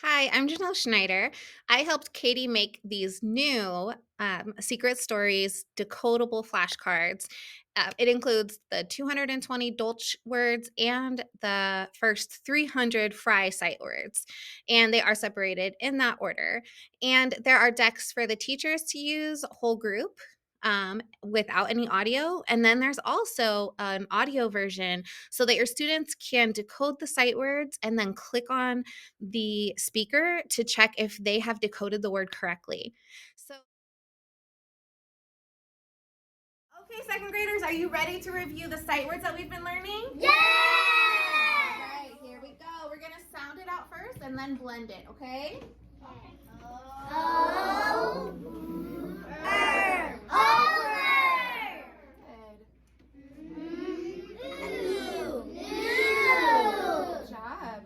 Hi, I'm Janelle Schneider. I helped Katie make these new Secret Stories decodable flashcards. It includes the 220 Dolch words and the first 300 Fry sight words, and they are separated in that order. And there are decks for the teachers to use, whole group. Without any audio. And then there's also an audio version so that your students can decode the sight words and then click on the speaker to check if they have decoded the word correctly. So, okay, second graders, are you ready to review the sight words that we've been learning? Yes! All right, here we go. We're going to sound it out first and then blend it, okay? O, Good job.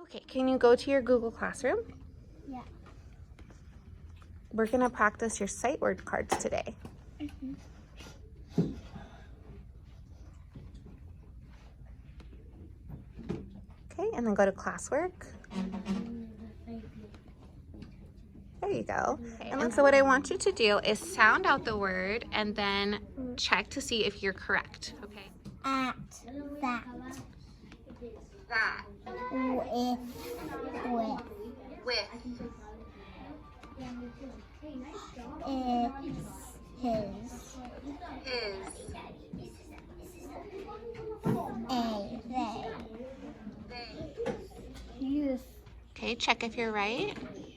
Okay, can you go to your Google Classroom? Yeah. We're going to practice your sight word cards today. Okay, and then go to classwork. There you go. Okay, and so what I want you to do is sound out the word and then check to see if you're correct. Okay. At, that, That. with, With. it's, his, Is. a, they, They. use, Okay, check if you're right.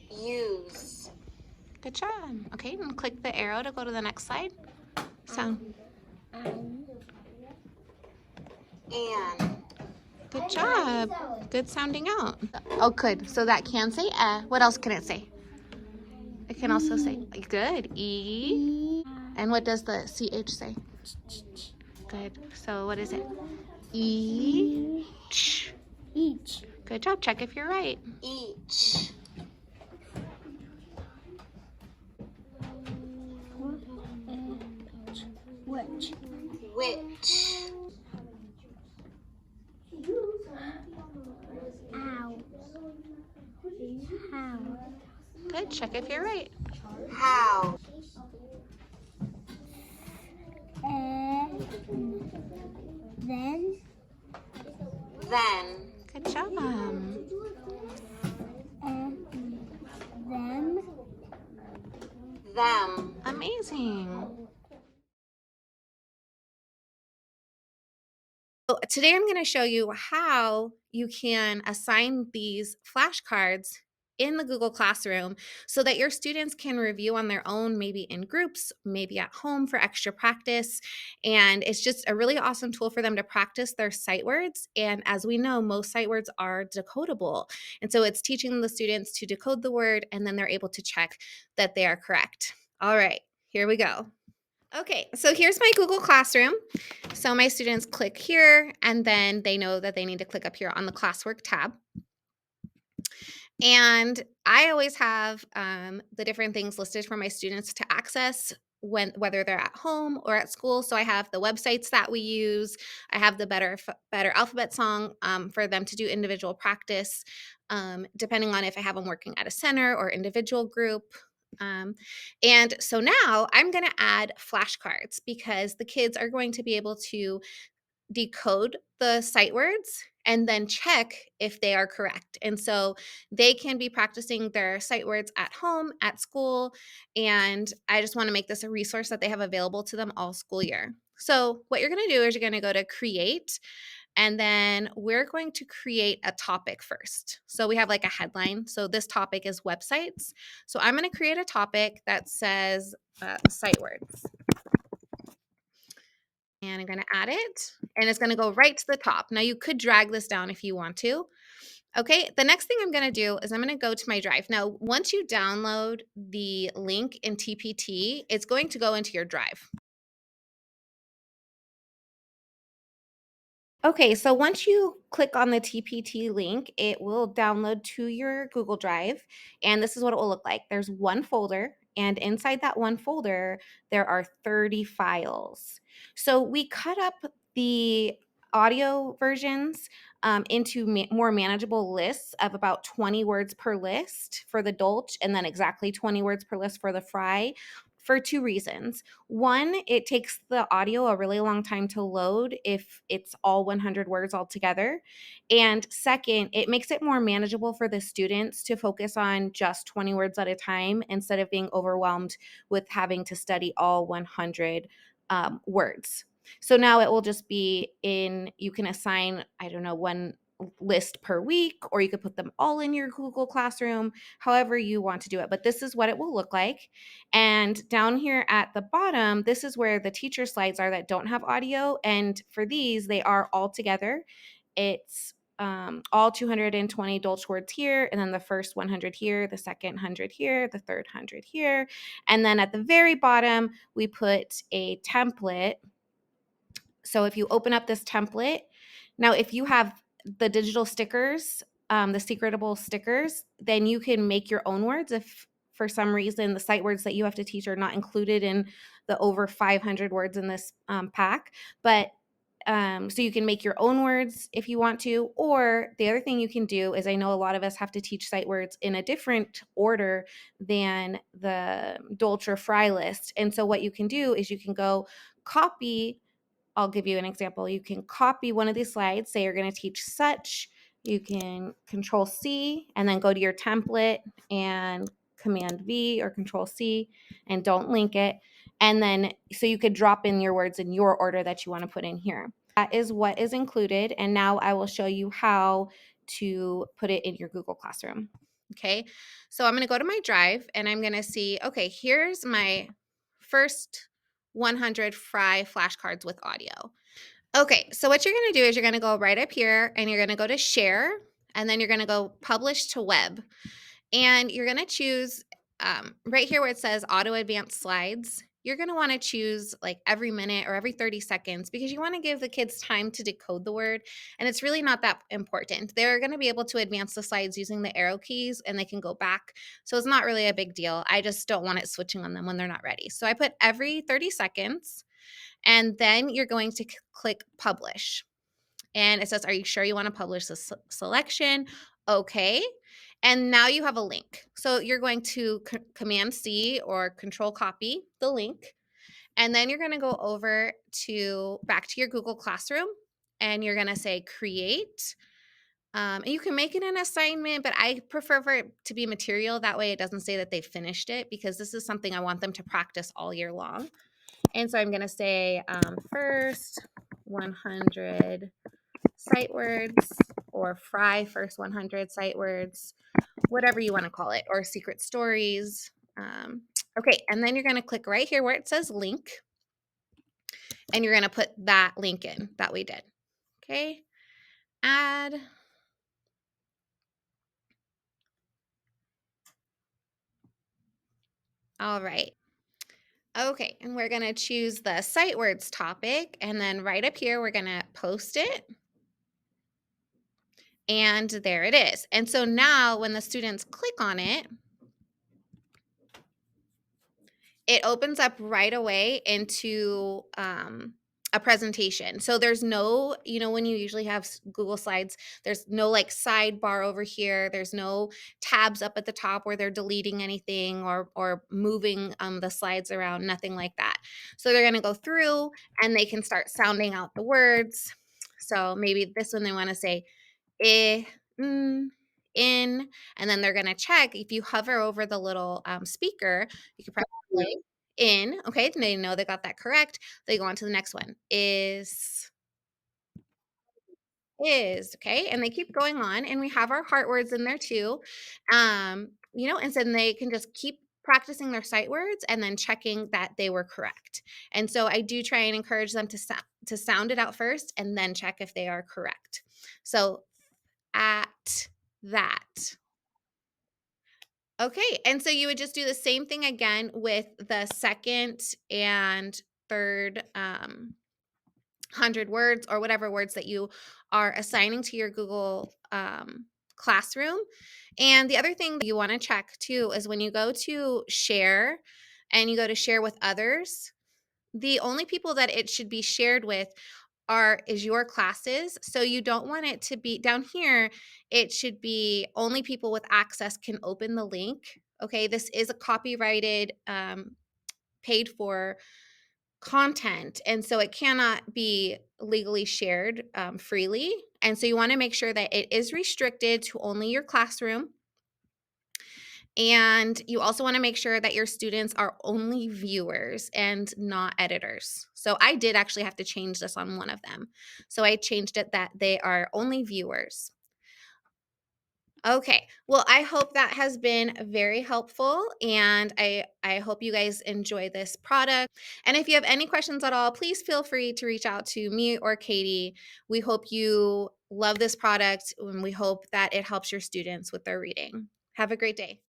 Use. Good job. Okay, and click the arrow to go to the next slide. Sound. and, And. Good job. Good sounding out. Oh, good. So that can say eh. What else can it say? It can also say good. E. And what does the CH say? Good. So what is it? E. Ch. each, Good job. Check if you're right. Each. which, Which. ow, how, Good. Check if you're right. How. then, Then. Good job. them, Them. Amazing. So today I'm going to show you how you can assign these flashcards in the Google Classroom so that your students can review on their own, maybe in groups, maybe at home for extra practice. And it's just a really awesome tool for them to practice their sight words. And as we know, most sight words are decodable. And so it's teaching the students to decode the word, and then they're able to check that they are correct. All right, here we go. Okay, so here's my Google Classroom. So my students click here, and then they know that they need to click up here on the classwork tab. And I always have the different things listed for my students to access whether they're at home or at school. So I have the websites that we use. I have the Better Alphabet song for them to do individual practice, depending on if I have them working at a center or individual group. And so now I'm going to add flashcards because the kids are going to be able to decode the sight words and then check if they are correct. And so they can be practicing their sight words at home, at school, and I just want to make this a resource that they have available to them all school year. So what you're going to do is you're going to go to create, and then we're going to create a topic first. So we have like a headline. So this topic is websites. So I'm going to create a topic that says sight words. And I'm going to add it, and it's going to go right to the top. Now you could drag this down if you want to. Okay, the next thing I'm going to do is I'm going to go to my drive. Now, once you download the link in TPT, it's going to go into your drive. Okay, so once you click on the TPT link, it will download to your Google Drive, and this is what it will look like. There's one folder, and inside that one folder, there are 30 files. So we cut up the audio versions into more manageable lists of about 20 words per list for the Dolch, and then exactly 20 words per list for the Fry, for two reasons. One, it takes the audio a really long time to load if it's all 100 words altogether. And second, it makes it more manageable for the students to focus on just 20 words at a time instead of being overwhelmed with having to study all 100 words. So now it will just be you can assign, I don't know, one list per week, or you could put them all in your Google Classroom, however you want to do it. But this is what it will look like. And down here at the bottom, this is where the teacher slides are that don't have audio. And for these, they are all together. It's all 220 Dolch words here, and then the first 100 here, the second 100 here, the third 100 here. And then at the very bottom, we put a template. So if you open up this template, now if you have the digital stickers, the secretable stickers, then you can make your own words if for some reason the sight words that you have to teach are not included in the over 500 words in this pack. But so you can make your own words if you want to. Or the other thing you can do is, I know a lot of us have to teach sight words in a different order than the Dolce or Fry list. And so what you can do is you can go copy. I'll give you an example. You can copy one of these slides, say you're going to teach such. You can Control C and then go to your template and Command V or Control C and don't link it. And then so you could drop in your words in your order that you want to put in here. That is what is included. And now I will show you how to put it in your Google Classroom. Okay, so I'm going to go to my drive and I'm going to see, okay, here's my first 100 Fry flashcards with audio. Okay, so what you're going to do is you're going to go right up here and you're going to go to share, and then you're going to go publish to web. And you're going to choose right here where it says auto advanced slides. You're going to want to choose like every minute or every 30 seconds because you want to give the kids time to decode the word. And it's really not that important. They're going to be able to advance the slides using the arrow keys and they can go back. So it's not really a big deal. I just don't want it switching on them when they're not ready. So I put every 30 seconds, and then you're going to click publish. And it says, are you sure you want to publish this selection? Okay. And now you have a link. So you're going to Command C or Control Copy the link. And then you're going to go over to back to your Google Classroom and you're going to say create. And you can make it an assignment, but I prefer for it to be material. That way it doesn't say that they finished it, because this is something I want them to practice all year long. And so I'm going to say first 100 sight words, or Fry first 100 sight words, whatever you want to call it, or secret stories. Okay, and then you're going to click right here where it says link, and you're going to put that link in that we did. Okay, add. All right. Okay, and we're going to choose the sight words topic, and then right up here, we're going to post it. And there it is. And so now when the students click on it, it opens up right away into a presentation. So there's no, when you usually have Google Slides, there's no like sidebar over here. There's no tabs up at the top where they're deleting anything or moving the slides around, nothing like that. So they're going to go through and they can start sounding out the words. So maybe this one they want to say eh, in, and then they're going to check. If you hover over the little speaker, you can press play. In. Okay, they know they got that correct. They go on to the next one. Is. Okay, and they keep going on, and we have our heart words in there too. And so then they can just keep practicing their sight words and then checking that they were correct. And so I do try and encourage them to sound it out first and then check if they are correct. So at that. Okay, and so you would just do the same thing again with the second and third 100 words or whatever words that you are assigning to your Google Classroom. And the other thing that you want to check too is when you go to share and you go to share with others, the only people that it should be shared with is your classes. So you don't want it to be down here. It should be only people with access can open the link. Okay, this is a copyrighted, paid for content, and so it cannot be legally shared freely. And so you want to make sure that it is restricted to only your classroom. And you also want to make sure that your students are only viewers and not editors. So I did actually have to change this on one of them. So I changed it that they are only viewers. Okay. Well, I hope that has been very helpful, and I hope you guys enjoy this product. And if you have any questions at all, please feel free to reach out to me or Katie. We hope you love this product, and we hope that it helps your students with their reading. Have a great day.